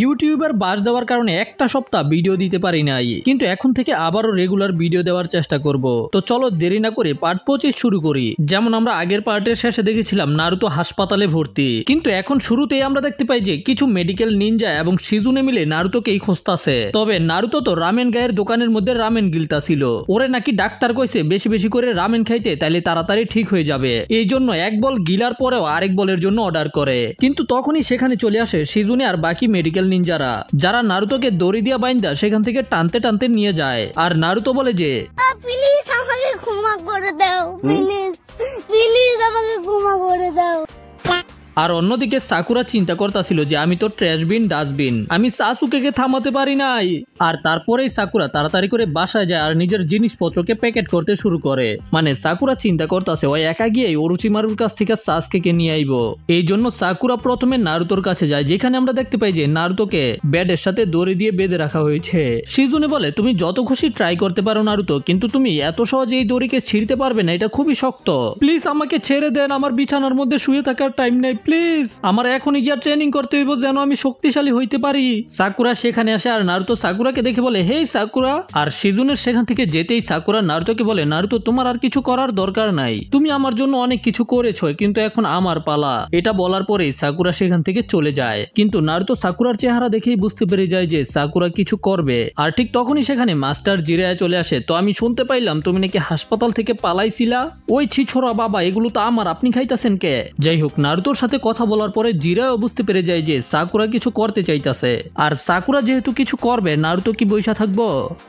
ইউটিউবের বাস দেওয়ার কারণে একটা সপ্তাহ ভিডিও দিতে পারি নাই, কিন্তু এখন থেকে আবারও রেগুলার ভিডিও দেওয়ার চেষ্টা করব। তো চলো দেরি না করে পার্ট 25 শুরু করি। যেমন আমরা আগের পার্টের শেষে দেখেছিলাম নারুতো হাসপাতালে ভর্তি, কিন্তু এখন শুরুতেই আমরা দেখতে পাই যে কিছু মেডিকেল নিনজা এবং শিজুনে মিলে নারুতোকেই খুঁজতাছে। তবে নারুতো তো রামেন গায়ের দোকানের মধ্যে রামেন গিলতা ছিল, ওরে নাকি ডাক্তার কইছে বেশি বেশি করে রামেন খাইতে, তাইলে তাড়াতাড়ি ঠিক হয়ে যাবে। এই জন্য এক বল গিলার পরেও আরেক বলের জন্য অর্ডার করে। কিন্তু তখনই সেখানে চলে আসে শিজুনে আর বাকি মেডিকেল নিনজারা, যারা নারুতোকে দড়ি দিয়া বাইন্দা সেখান থেকে টানতে টানতে নিয়ে যায়। আর নারুতো বলে যে প্লিজ আমাকে ক্ষমা করে দাও, প্লিজ প্লিজ আমাকে ক্ষমা করে দাও। আর অন্যদিকে সাকুরা চিন্তা করতেছিল যে আমি তো ট্র্যাশ বিন ডাস্টবিন, আমি সাসুকেকে থামাতে পারি নাই। আর তারপরেই সাকুরা তাড়াতাড়ি করে বাসায় যায় আর নিজের জিনিসপত্রকে প্যাকেট করতে শুরু করে। মানে সাকুরা চিন্তা করতেছে ওই একা গিয়ে ওরুচিমারুর কাছ থেকে সাসুকেকে নিয়ে আইবো। এই জন্য সাকুরা প্রথমে নারুতোর কাছে যায়, যেখানে আমরা দেখতে পাই যে নারুতোকে বেডের সাথে দড়ি দিয়ে বেঁধে রাখা হয়েছে। শিজুনে বলে তুমি যত খুশি ট্রাই করতে পারো নারুতো, কিন্তু তুমি এত সহজে এই দড়িকে ছিঁড়তে পারবে না, এটা খুবই শক্ত। প্লিজ আমাকে ছেড়ে দেন, আমার বিছানার মধ্যে শুয়ে থাকার টাইম নেই, প্লিজ আমার এখনই গিয়া ট্রেনিং করতে হইব যেন আমি শক্তিশালী হইতে পারি। সাকুরা সেখানে আসে আর নারুতো সাকুরাকে দেখে বলে হেই সাকুরা। আর শিজুনের সেখান থেকে যেতেই সাকুরা নারুতোকে বলে নারুতো তোমার আর কিছু করার দরকার নাই, তুমি আমার জন্য অনেক কিছু করেছো, কিন্তু এখন আমার পালা। এটা বলার পরেই সাকুরা সেখান থেকে চলে যায়। কিন্তু নারুতো সাকুরার চেহারা দেখেই বুঝতে পেরে যায় যে সাকুরা কিছু করবে। আর ঠিক তখনই সেখানে মাস্টার জিরায়া চলে আসে। তো আমি শুনতে পাইলাম তুমি নাকি হাসপাতাল থেকে পালাইছিলা, ওই ছিছোরা বাবা এগুলো তো আমার, আপনি খাইতেছেন কে? যাই হোক, নারুতোর সাথে কথা বলার পরে জিরাও বুঝতে পেরে যায় যে সাকুরা কিছু করতে চাইতেছে। আর সাকুরা যেহেতু কিছু করবে নারুতো কি বইসা থাকবো?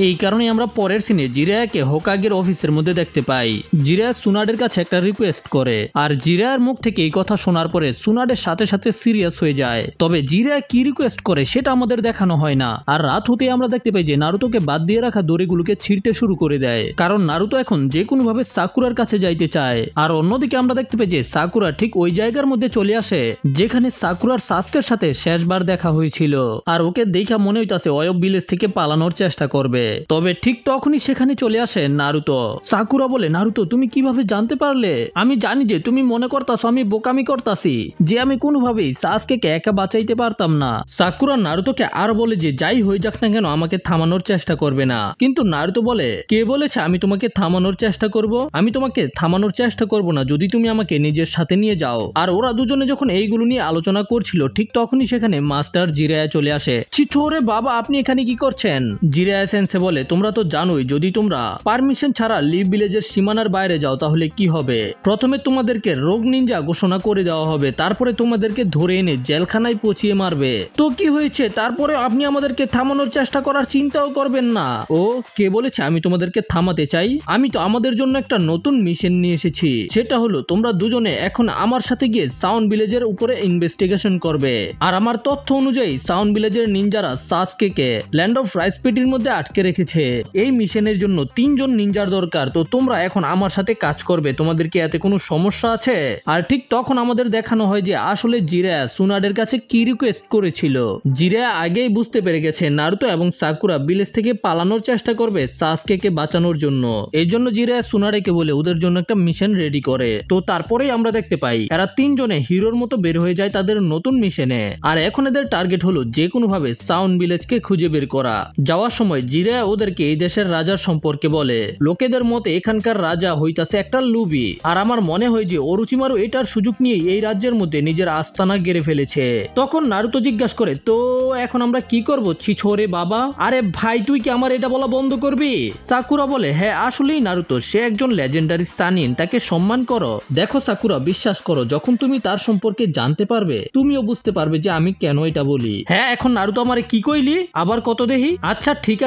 এই কারণে আমরা পরের সিনে জিরায়াকে হোকাগের অফিসের মধ্যে দেখতে পাই। জিরায়া সুনাডের কাছে একটা রিকোয়েস্ট করে, আর জিরায়ার মুখ থেকে এই কথা শোনার পরে সুনাডের সাথে সাথে সিরিয়াস হয়ে যায়। তবে জিরায়া কি রিকোয়েস্ট করে সেটা আমাদের দেখানো হয় না। আর রাত হতে আমরা দেখতে পাই যে নারুতোকে বাদ দিয়ে রাখা দড়িগুলোকে ছিঁড়তে শুরু করে দেয়, কারণ নারুতো এখন যে কোনো ভাবে সাকুরার কাছে যাইতে চায়। আর অন্যদিকে আমরা দেখতে পাই যে সাকুরা ঠিক ওই জায়গার মধ্যে চলে আসে যেখানে সাকুরার সাসুকের সাথে শেষবার দেখা হয়েছিল। আর ওকে দেখা মনে হইতাছে অয়ব ভিলেজ থেকে পালানোর চেষ্টা করবে। তবে ঠিক তখনই সেখানে চলে আসে নারুতো। সাকুরা বলে নারুতো তুমি কিভাবে জানতে পারলে? আমি জানি যে তুমি মনে করতাছো আমি বোকামি করতাছি, যে আমি কোনোভাবেই সাসুকেকে একা বাঁচাইতে পারতাম না। সাকুরা নারুতোকে আর বলে যে যাই হয়ে যাক না কেন আমাকে থামানোর চেষ্টা করবে না। কিন্তু নারুতো বলে কে বলেছে আমি তোমাকে থামানোর চেষ্টা করব? আমি তোমাকে থামানোর চেষ্টা করব না যদি তুমি আমাকে নিজের সাথে নিয়ে যাও। আর ওরা দুজনে যখন এইগুলো নিয়ে আলোচনা করছিল ঠিক তখনই সেখানে মাস্টার জিরায়া চলে আসে। চিছোরে বাবা আপনি এখানে কি করছেন? জিরায়া সেন্সে বলে তোমরা তো জানোই যদি তোমরা পারমিশন ছাড়া লিভ ভিলেজের সীমানার বাইরে যাও তাহলে কি হবে। প্রথমে তোমাদেরকে রোগ নিনজা ঘোষণা করে দেওয়া হবে, তারপরে তোমাদেরকে ধরে এনে জেলখানায় পচিয়ে মারবে। তো কি হয়েছে? তারপরে আপনি আমাদেরকে থামানোর চেষ্টা করার চিন্তাও করবেন না। ও কে বলেছে আমি তোমাদেরকে থামাতে চাই? আমি তো আমাদের জন্য একটা নতুন মিশন নিয়ে এসেছি, সেটা হলো তোমরা দুজনে এখন আমার সাথে গিয়ে সাউন্ড ভিলেজের উপরে ইনভেস্টিগেশন করবে। আর আমার তথ্য অনুযায়ী সাউন্ড ভিলেজের নিনজারা সাসুকেকে ল্যান্ড অফ রাইস পিটির মধ্যে আটকে রেখেছে। এই মিশনের জন্য 3 জন নিনজার দরকার। তো তোমরা এখন আমার সাথে কাজ করবে, তোমাদের কি এতে কোনো সমস্যা আছে? আর ঠিক তখন আমাদের দেখানো হয় যে আসলে জিরায়া সুনাডের কাছে কি রিকোয়েস্ট করেছিল। জিরায়া আগেই বুঝতে পেরে গেছে নারুতো এবং সাকুরা ভিলেজ থেকে পালানোর চেষ্টা করবে সাসুকেকে বাঁচানোর জন্য। এই জন্য জিরায়া সুনাডেকে বলে ওদের জন্য একটা মিশন রেডি করে। তো তারপরেই আমরা দেখতে পাই এরা 3 জনে হিরোর মতো বের হয়ে যায় তাদের নতুন মিশনে। আর এখন এদের টার্গেট হলো যে কোনো ভাবে সাউন্ড ভিলেজকে খুঁজে বের করা। যাওয়ার সময় জিরায়া ওদেরকে এই দেশের রাজার সম্পর্কে বলে। লোকেদের মতে এখানকার রাজা হইতাছে একটা লুবি। আর আমার মনে হয় যে ওরুচিমারু এটার সুযোগ নিয়ে এই রাজ্যের মধ্যে নিজের আস্তানা গেড়ে ফেলেছে। তখন নারুতো জিজ্ঞাসা করে তো এখন আমরা কি করবো ছিছোরে বাবা? আরে ভাই তুই কি আমার এটা বলা বন্ধ করবি? সাকুরা বলে হ্যাঁ আসলেই নারুতো সে একজন লেজেন্ডারি স্থানীয়, তাকে সম্মান করো। দেখো সাকুরা বিশ্বাস করো যখন তুমি তার সম্পর্কে জানতে পারবে তুমিও বুঝতে পারবে যে আমি কেন এটা বলি। হ্যাঁ এখন নারুতো আমারে কি কইলি আবার কত দেহি? আচ্ছা ঠিক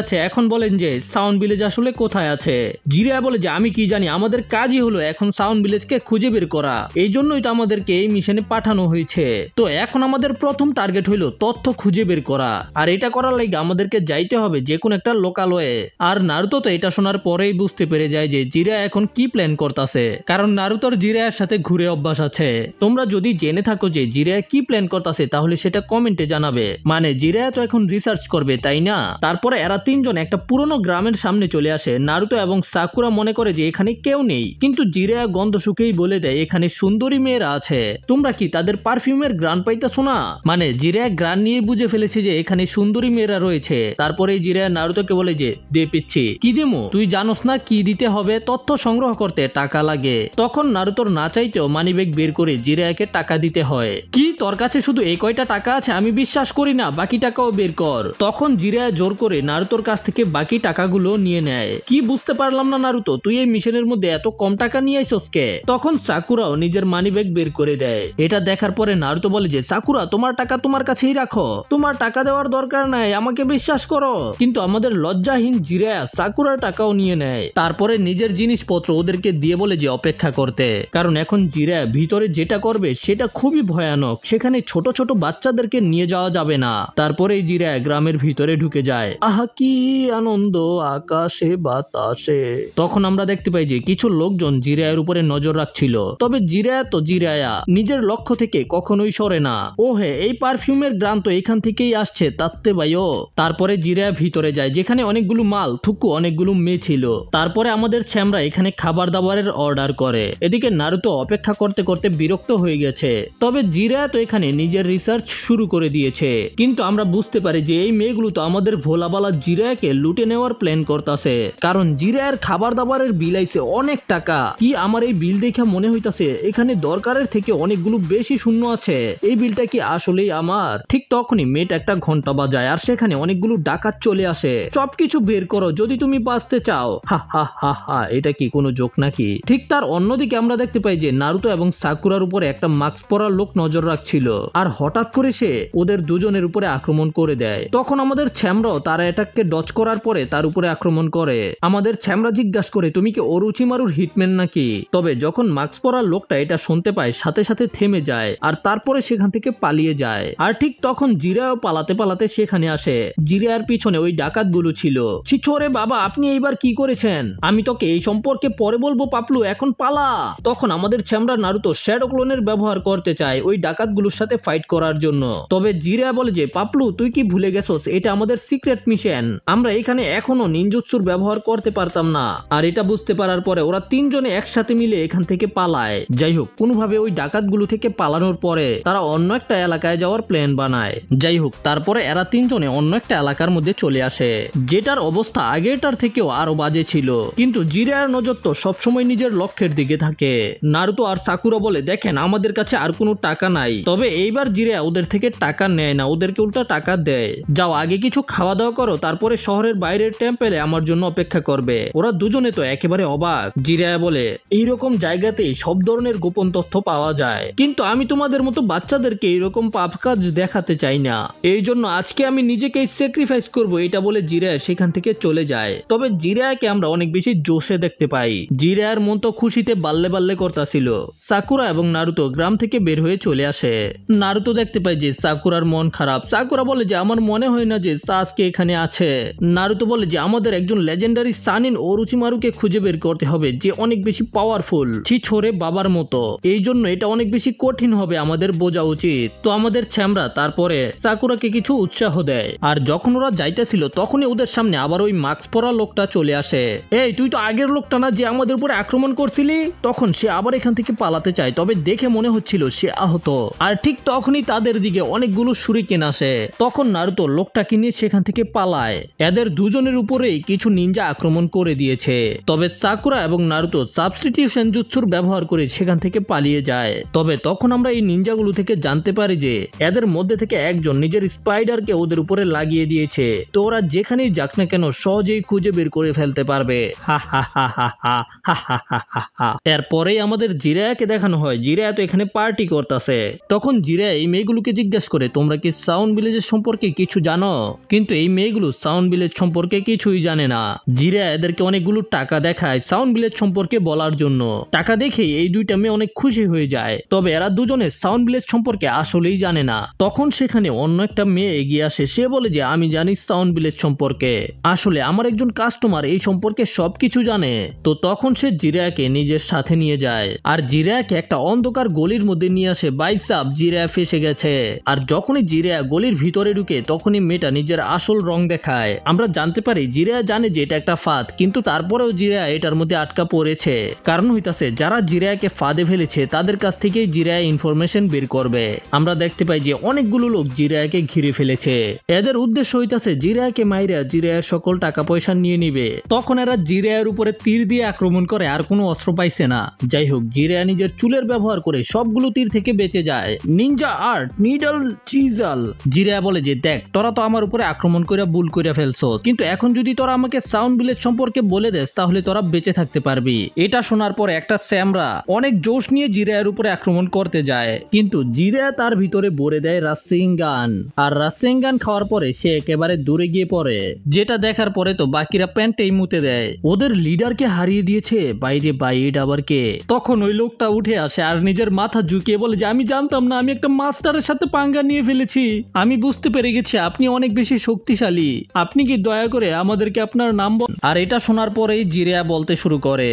আছে এখন বলেন যে সাউন্ড ভিলেজ আসলে কোথায় আছে? জিরায়া বলে যে আমি কি জানি, আমাদের কাজই হলো এখন সাউন্ড ভিলেজকে খুঁজে বের করা, এই জন্যই তো আমাদেরকে এই মিশনে পাঠানো হয়েছে। তো এখন আমাদের প্রথম টার্গেট হইলো তথ্য খুঁজে বের করা। আর এটা করার লাগে আমাদেরকে যাইতে হবে যে কোনো একটা লোকালয়ে। আর নারুতো তো এটা শোনার পরেই বুঝতে পেরে যায় যে জিরায়া এখন কি প্ল্যান করতেছে, কারণ নারুতোর জিরায়ার সাথে ঘুরে অভ্যাস আছে। তো তোমরা যদি জেনে থাকো যে জিরায়া কি প্ল্যান করতেছে তাহলে সেটা কমেন্টে জানাবে। মানে জিরায়া তো এখন রিসার্চ করবে তাই না? তারপরে এরা তিনজন একটা পুরনো গ্রামের সামনে চলে আসে। নারুতো এবং সাকুরা মনে করে যে এখানে কেউ নেই, কিন্তু জিরায়া গন্ধ শুকেই বলে দেয় এখানে সুন্দরী মেয়েরা আছে। তোমরা কি তাদের পারফিউমের গ্রান পাইতেছো না? মানে জিরায়া গ্রান নিয়ে বুঝে ফেলেছে যে এখানে সুন্দরী মেয়েরা রয়েছে। তারপরে জিরায়া নারুতোকে বলে যে দে পিচ্ছি। কি দেমু? তুই জানোস না কি দিতে হবে? তথ্য সংগ্রহ করতে টাকা লাগে। তখন নারুতোর না চাইতেও মানিব্যাগ বের করে জিরায়াকে টাকা দিতে হয়। কি তোর কাছে শুধু এই কয়টা টাকা আছে? আমি বিশ্বাস করি না, বাকি টাকাও বের কর। তখন জিরায়া জোর করে নারুতোর কাছ থেকে বাকি টাকাগুলো নিয়ে নেয়। কি বুঝতে পারলাম না নারুতো, তুই এই মিশনের মধ্যে এত কম টাকা নিয়ে আইছস কে? তখন সাকুরাও নিজের মানিব্যাগ বের করে দেয়। এটা দেখার পরে নারুতো বলে যে সাকুরা তোমার টাকা তোমার কাছেই রাখো, তোমার টাকা দেওয়ার দরকার নাই, আমাকে বিশ্বাস করো। কিন্তু আমাদের লজ্জাহীন জিরায়া সাকুরার টাকাও নিয়ে নেয়। তারপরে নিজের জিনিসপত্র ওদেরকে দিয়ে বলে যে অপেক্ষা করতে, কারণ এখন জিরায়া ভিতরে যেটা করবে সেটা খুবই ভয়ানক। সেখানে ছোট ছোট বাচ্চাদেরকে নিয়ে যাওয়া যাবে না। তারপরে জিরায়া গ্রামের ভিতরে ঢুকে যায়। আহা কি আনন্দ আকাশে বাতাসে। তখন আমরা দেখতে পাই যে কিছু লোকজন জিরায়ার উপরে নজর রাখছিল। তবে জিরায়া তো জিরায়া, নিজের লক্ষ্য থেকে কখনোই সরে না। ও হে, এই পারফিউমের গ্রান তো এখান থেকেই আসছে তাত্তে ভাইও। তারপরে জিরায়া ভিতরে যায় যেখানে অনেকগুলো মাল থুকু অনেকগুলো মেয়ে ছিল। তারপরে আমাদের ছ্যামরা এখানে খাবার দাবারের অর্ডার করে। এদিকে নারুতো অপেক্ষা করতে করতে বিরক্ত হয়ে গেছে। তবে জিরায়া তো এখানে নিজের রিসার্চ শুরু করে দিয়েছে। কিন্তু আমরা বুঝতে পারি যে এই মেয়েগুলো তো আমাদের ভোলাবালা জিরায়াকে লুটে নেওয়ার প্ল্যান করতেছে, কারণ জিরায়ার খাবার দাবারের বিল আইছে অনেক টাকা। কি আমার এই বিল দেখে মনে হইতাছে এখানে দরকারের থেকে অনেকগুলো বেশি শূন্য আছে। এই বিলটা কি আসলেই আমার? ঠিক তখনই মেয়েটা একটা ঘন্টা বাজায় আর সেখানে অনেকগুলো ডাকাত চলে আসে। সবকিছু বের করো যদি তুমি বাঁচতে চাও। হা হা হা হা, এটা কি কোনো জোক নাকি? ঠিক তার অন্যদিকে আমরা দেখতে পাই যে নারুতো এবং সাকুরার উপরে একটা মাস্ক পরা লোক নজর রাখছিল, আর হঠাৎ করে সে ওদের দুজনের উপরে আক্রমণ করে দেয়। তখন আমাদের ছ্যামরাও তার অ্যাটাককে ডজ করার পরে তার উপরে আক্রমণ করে। আমাদের ছ্যামরা জিজ্ঞাসা করে তুমি কি ওরুচিমারুর হিটম্যান নাকি? তবে যখন মাস্ক পরা লোকটা এটা শুনতে পায় সাথে সাথে থেমে যায় আর তারপরে সেখান থেকে পালিয়ে যায়। আর ঠিক তখন জিরাও পালাতে পালাতে সেখানে আসে। জিরার পিছনে ওই ডাকাতগুলো ছিল। ছিছোরে বাবা, আপনি এইবার কি করেছেন? আমি তোকে এই সম্পর্কে পরে বলবো পাপলু, এখন পালা। তখন আমাদের ছ্যামরা নারুতো শ্যাডো ক্লোনের ব্যবহার করতে চায় ওই ডাকাতগুলোর সাথে ফাইট করার জন্য। তবে জিরা বলে যে পাপলু তুই কি ভুলে গেছস, এটা আমাদের সিক্রেট মিশন, আমরা এখানে এখনো নিনজুৎসুর ব্যবহার করতে পারতাম না। আর এটা বুঝতে পারার পরে ওরা তিনজনে একসাথে মিলে এখান থেকে পালায়। যাই হোক, কোনোভাবে ওই ডাকাতগুলো থেকে পালানোর পরে তারা অন্য একটা এলাকায় যাওয়ার প্ল্যান বানায়। যাই হোক, তারপরে এরা তিনজনে অন্য একটা এলাকার মধ্যে চলে আসে, যেটার অবস্থা আগেরটার থেকেও আরো বাজে ছিল। কিন্তু জিরার নজর তো সবসময় নিজের লক্ষ্যের দিকে থাকে। নারুতো আর সাকুরা বলে দেখেন আমাদের কাছে আর কোনো টাকা নাই। তবে এইবার জিরা ওদের থেকে টাকা নেয় না, ওদেরকে উল্টা টাকা দেয়। যাও আগে কিছু খাওয়া দাওয়া করো, তারপরে শহরের বাইরের টেম্পেলে আমার জন্য অপেক্ষা করবে। ওরা দুজনে তো একেবারে অবাক। জিরা বলে এইরকম জায়গাতেই সব ধরনের গোপন তথ্য পাওয়া যায়, কিন্তু আমি তোমাদের মতো বাচ্চাদেরকে এইরকম পাপ কাজ দেখাতে চাই না, এই জন্য আজকে আমি নিজেকে স্যাক্রিফাইস করব। এটা বলে জিরা সেখান থেকে চলে যায়। তবে জিরাকে আমরা অনেক বেশি জোশে দেখতে পাই। জিরার মন তো খুশিতে বাল্লে বাল্লে করতেছিল। সাকুরা এবং নারুতো গ্রাম থেকে বের হয়ে চলে আসে। নারুতো দেখতে পায় যে সাকুরার মন খারাপ। সাকুরা বলে যে আমার মনে হয় না যে সাসকে এখানে আছে। নারুতো বলে যে আমাদের একজন লেজেন্ডারি সানিন ওরুচিমারুকে খুঁজে বের করতে হবে, যে অনেক বেশি পাওয়ারফুল, ছিছোরে বাবার মতো। এই জন্য এটা অনেক বেশি কঠিন হবে, আমাদের বোঝা উচিত। তো আমাদের ছ্যামরা তারপরে সাকুরাকে কিছু উৎসাহ দেয়। আর যখন ওরা যাইতেছিল তখনই ওদের সামনে আবার ওই মাস্ক পরা লোকটা চলে আসে। এই তুই তো আগের লোকটা না যে আমাদের উপরে আক্রমণ করছিলি? তখন সে আবার এখান থেকে পালাতে চায়, তবে দেখে মনে হচ্ছিল সে আহত। আর ঠিক তখনই তাদের দিকে অনেকগুলো শুরিকেন আসে। তখন নারুতো লোকটাকে নিয়ে সেখান থেকে পালায়। এদের দুজনের উপরেই কিছু নিনজা আক্রমণ করে দিয়েছে। তবে সাকুরা এবং নারুতো সাবস্টিটিউশন জুৎসুর ব্যবহার করে সেখান থেকে পালিয়ে যায়। তবে তখন আমরা এই নিনজাগুলো থেকে জানতে পারি যে এদের মধ্যে থেকে একজন নিজের স্পাইডারকে ওদের উপরে লাগিয়ে দিয়েছে। তো ওরা যেখানেই যাক না কেন সহজেই খুঁজে বের করে ফেলতে পারবে। হা হা হা হা হা হা হা হা হা হা। এরপরেই আমাদের জিরায়াকে দেখানো হয়। জিরায়া তো এখানে পার্টি করতেছে। তখন জিরায়া এই মেয়েগুলোকে জিজ্ঞাসা করে তোমরা কি সাউন্ড ভিলেজের সম্পর্কে কিছু জানো? কিন্তু এই মেয়েগুলো সাউন্ড ভিলেজ সম্পর্কে কিছুই জানে না। জিরায়া এদেরকে অনেকগুলো টাকা দেখায় সাউন্ড ভিলেজ সম্পর্কে বলার জন্য। টাকা দেখেই এই দুইটা মেয়ে অনেক খুশি হয়ে যায়। তবে এরা দুজনে সাউন্ড ভিলেজ সম্পর্কে আসলেই জানে না। তখন সেখানে অন্য একটা মেয়ে এগিয়ে আসে। সে বলে যে আমি জানি সাউন্ড ভিলেজ সম্পর্কে, আসলে আমার একজন কাস্টমার এই সম্পর্কে সবকিছু জানে। তো তখন সে জিরায়াকে নিজের সাথে নিয়ে যায় আর জিরায়াকে একটা অন্ধকার অন্ধকার গলির মধ্যে নিয়ে আসে বাইসাপ জিরায়া ফেসে গেছে। আর যখনই জিরায়া গলির ভিতরে ঢুকে তখনই মেয়েটা নিজের আসল রং দেখায়। আমরা জানতে পারি জিরায়া জানে যে এটা একটা ফাঁদ, কিন্তু তারপরেও জিরায়া এটার মধ্যে আটকা পড়েছে। কারণ হইতাছে যারা জিরায়াকে ফাঁদে ফেলেছে তাদের কাছ থেকেই জিরায়া ইনফরমেশন বের করবে। আমরা দেখতে পাই যে অনেকগুলো লোক জিরায়াকে ঘিরে ফেলেছে। এদের উদ্দেশ্য হইতাছে জিরায়াকে মাইরা জিরায়ার সকল টাকা পয়সা নিয়ে নিবে। তখন এরা জিরায়ার উপরে তীর দিয়ে আক্রমণ করে, আর কোনো অস্ত্র পাইছে না। যাই হোক, জিরায়া নিজের চুলের ব্যবহার করে সবগুলো তীর থেকে বেঁচে যায়। Ninja art needle chisel. Jiraiya বলে যে দেখ, তোরা তো আমার উপরে আক্রমণ করে ভুল করে ফেলছস, কিন্তু এখন যদি তোরা আমাকে সাউন্ড ভিলেজ সম্পর্কে বলে দেস তাহলে তোরা বেঁচে থাকতে পারবি। এটা শোনার পর একটা স্যামরা অনেক জোশ নিয়ে জিরায়ার উপরে আক্রমণ করতে যায়, কিন্তু জিরায়া তার ভিতরে ভরে দেয় রাসিং গান। আর রাসিং গান খাওয়ার পরে সে একেবারে দূরে গিয়ে পড়ে, যেটা দেখার পরে তো বাকিরা প্যান্টেই মুতে দেয়। ওদের লিডারকে হারিয়ে দিয়েছে, বাইরে বাইড আবার কে। তখন ওই লোকটা উঠে আসে আর নিজের মাথা ঝুঁকিয়ে বলে যে আমি জানতাম না, আমি একটা মাস্টারের সাথে পাঙ্গা নিয়ে ফেলেছি। আমি বুঝতে পেরে গেছি আপনি অনেক বেশি শক্তিশালী। আপনি কি দয়া করে আমাদেরকে আপনার নাম বল। আর এটা শোনার পরেই জিরায়া বলতে শুরু করে,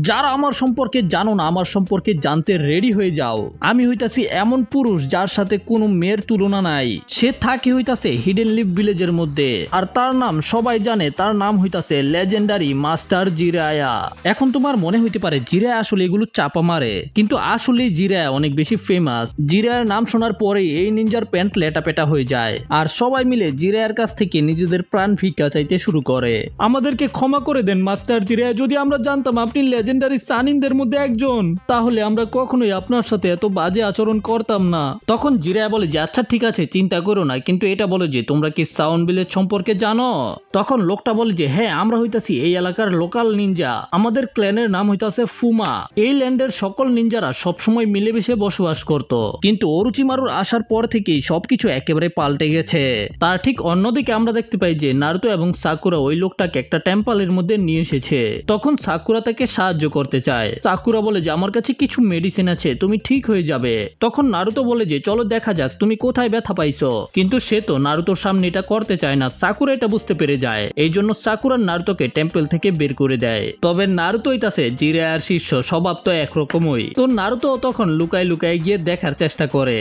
যারা আমার সম্পর্কে জানো না, আমার সম্পর্কে জানতে রেডি হয়ে যাও। আমি হইতাছি এমন পুরুষ যার সাথে কোনো মেয়ের তুলনা নাই। সে থাকে হইতাছে হিডেন লিভ ভিলেজের মধ্যে, আর তার নাম সবাই জানে। তার নাম হইতাছে লেজেন্ডারি মাস্টার জিরায়া। এখন তোমার মনে হইতে পারে জিরায়া আসলে এগুলো চাপা মারে, কিন্তু আসলে জিরায়া অনেক বেশি ফেমাস। জিরায়ার নাম শোনার পরেই এই নিনজার প্যান্ট লেটাপেটা হয়ে যায়, আর সবাই মিলে জিরায়ার কাছ থেকে নিজেদের প্রাণ ভিক্ষা চাইতে শুরু করে। আমাদেরকে ক্ষমা করে দেন মাস্টার জিরায়া, যদি আমরা জানতাম আপনি লেজেন্ডারি সানিনদের মধ্যে একজন, তাহলে আমরা কখনোই আপনার সাথে এত বাজে আচরণ করতাম না। তখন জিরায়া বলে যে আচ্ছা ঠিক আছে, চিন্তা করো না, কিন্তু এটা বলো যে তোমরা কি সাউন্ড ভিলেজ সম্পর্কে জানো? তখন লোকটা বলে যে হ্যাঁ, আমরা হইতাছি এই এলাকার লোকাল নিনজা। আমাদের ক্ল্যানের নাম হইতাছে ফুমা। এই ল্যান্ডের সকল নিনজারা সবসময় মিলেমিশে বসবাস করত, কিন্তু অরুচিমারুর আসার পর থেকেই সবকিছু একেবারে পাল্টে গেছে। তার ঠিক অন্যদিকে আমরা দেখতে পাই যে নারুতো এবং সাকুরা ওই লোকটাকে একটা টেম্পলের মধ্যে নিয়ে এসেছে। তখন সাকুরা তাকে সাহায্য করতে চায়। সাকুরা বলে যে আমার কাছে কিছু মেডিসিন আছে, তুমি ঠিক হয়ে যাবে। তখন নারুতো বলে যে চলো দেখা যাক তুমি কোথায় ব্যথা পাইছো, কিন্তু সে তো নারুতোর সামনে এটা করতে চায় না। সাকুরা এটা বুঝতে পেরে যায়, এই জন্য সাকুরা নারুতোকে টেম্পল থেকে বের করে দেয়। তবে নারুতো হইতাছে জিরায়ার শিষ্য, স্বভাব তো একরকমই। তো নারুতো তখন লুকায় লুকায় গিয়ে দেখার চেষ্টা করে,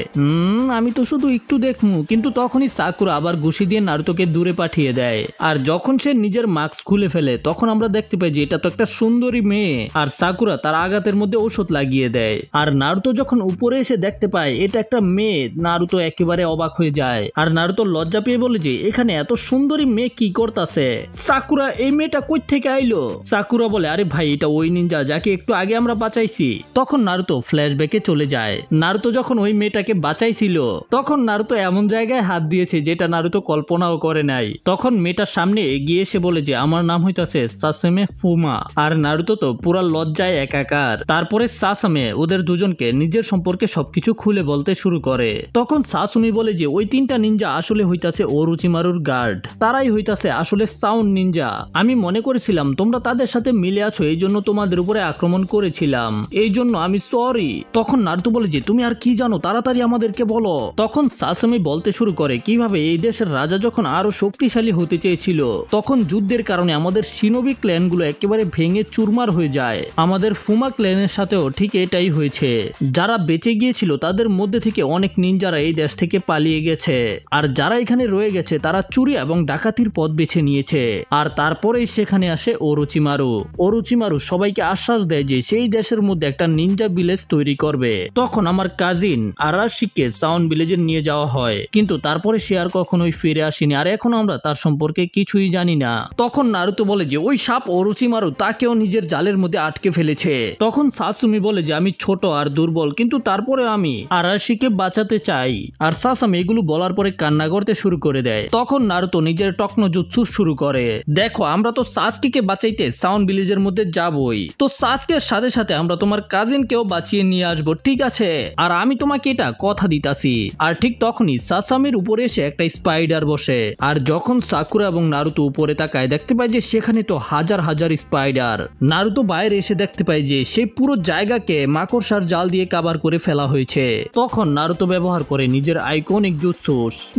আমি তো শুধু একটু দেখমু, কিন্তু তখনই সাকুরা আবার ঘুষি দিয়ে নারুতোকে দূরে পাঠিয়ে দেয়। আর যখন সে নিজের মাস্ক খুলে ফেলে তখন আমরা দেখতে পাই যে এটা তো একটা সুন্দরী মেয়ে। আর সাকুরা তার আঘাতের মধ্যে ঔষধ লাগিয়ে দেয়। আর নারুতো যখন উপরে এসে দেখতে পায় এটা একটা মেয়ে, নারুতো একেবারে অবাক হয়ে যায়। আর নারুতো লজ্জা পেয়ে বলে যে এখানে এত সুন্দরী মেয়ে কি করতেছে? সাকুরা, এই মেয়েটা কই থেকে আইলো? সাকুরা বলে আরে ভাই, এটা ওই নিনজা যাকে একটু আগে আমরা বাঁচাইছি। তখন নারুতো ফ্ল্যাশব্যাকে চলে যায়। নারুতো যখন ওই মেয়েটাকে বাঁচাইছিল তখন নারুতো এমন জায়গায় হাত দিয়েছে যেটা নারুতো কল্পনাও করে নাই। তখন মেয়েটার সামনে এগিয়ে এসে বলে যে আমার নাম হইতাছে সাসামে ফুমা। আর নারুতো তো পুরা লজ্জায় একাকার। তারপরে সাসামে ওদের দুজনকে নিজের সম্পর্কে সবকিছু খুলে বলতে শুরু করে। তখন সাসুমি বলে যে ওই তিনটা নিনজা আসলে হইতাছে অরুচিমারুর গার্ড, তারাই হইতাছে আসলে সাউন্ড নিনজা। আমি মনে করেছিলাম তোমরা তাদের সাথে মিলে আছো, এই জন্য তোমাদের উপরে আক্রমণ করেছিলাম, এই জন্য আমি সরি। তখন নারুতো বলে যে তুমি আর কি জানো, তাড়াতাড়ি আমাদেরকে বলো। তখন সাসামি বলতে শুরু করে কিভাবে এই দেশের রাজা যখন আরো শক্তিশালী হতে চেয়েছিল তখন যুদ্ধের কারণে আমাদের শিনোবি ক্ল্যানগুলো একেবারে ভেঙে চুরমার হয়ে যায়। আমাদের ফুমা ক্ল্যানের সাথেও ঠিক এটাই হয়েছে। যারা বেঁচে গিয়েছিল তাদের মধ্যে থেকে অনেক নিনজারা এই দেশ থেকে পালিয়ে গেছে, আর যারা এখানে রয়ে গেছে তারা চুরি এবং ডাকাতির পথ বেছে নিয়েছে। আর তারপরেই সেখানে আসে অরুচিমারু। অরুচিমারু সবাইকে আশ্বাস দেয় যে সেই দেশের মধ্যে একটা নিনজা ভিলেজ তৈরি করবে। তখন আমার কাজিন আরাশিকে সাউন্ড ভিলেজে নিয়ে যাওয়া হয়, কিন্তু তারপরে সে আর কখনোই ফিরে আসেনি, আর এখন আমরা তার সম্পর্কে কিছুই জানি না। তখন নারুতো বলে যে ওই সাপ অরুচিমারু তাকেও নিজের জালের মধ্যে আটকে ফেলেছে। তখন সাসুমি বলে যে আমি ছোট আর দুর্বল, কিন্তু তারপরে আমি আরাশিকে বাঁচাতে চাই। আর সাসামি এগুলো বলার পরে কান্না করতে শুরু করে দেয়। তখন নারুতো নিজের টকনো জুৎসু শুরু করে, দেখো আমরা তো সাসকিকে বাঁচাইতে সাউন্ড ভিলেজের মধ্যে যাবই, তো সাসকের সাথে সাথে আমরা তোমার কাজিনকেও বাঁচিয়ে নিয়ে আসবো, ঠিক আছে? আর আমি তোমাকে এটা কথা দিতাছি। আর ঠিক তখনই সাসামির উপরে এসে একটা স্পাইডার বসে। আর যখন সাকুরা এবং নারুতো উপরে তাকায় দেখতে পায় যে সেখানে তো হাজার হাজার স্পাইডার। নারুতো বাইরে এসে দেখতে পায় যে সেই পুরো জায়গাকে মাকড়সার জাল দিয়ে কভার করে ফেলা হয়েছে। তখন নারুতো ব্যবহার করে নিজের iconic jutsu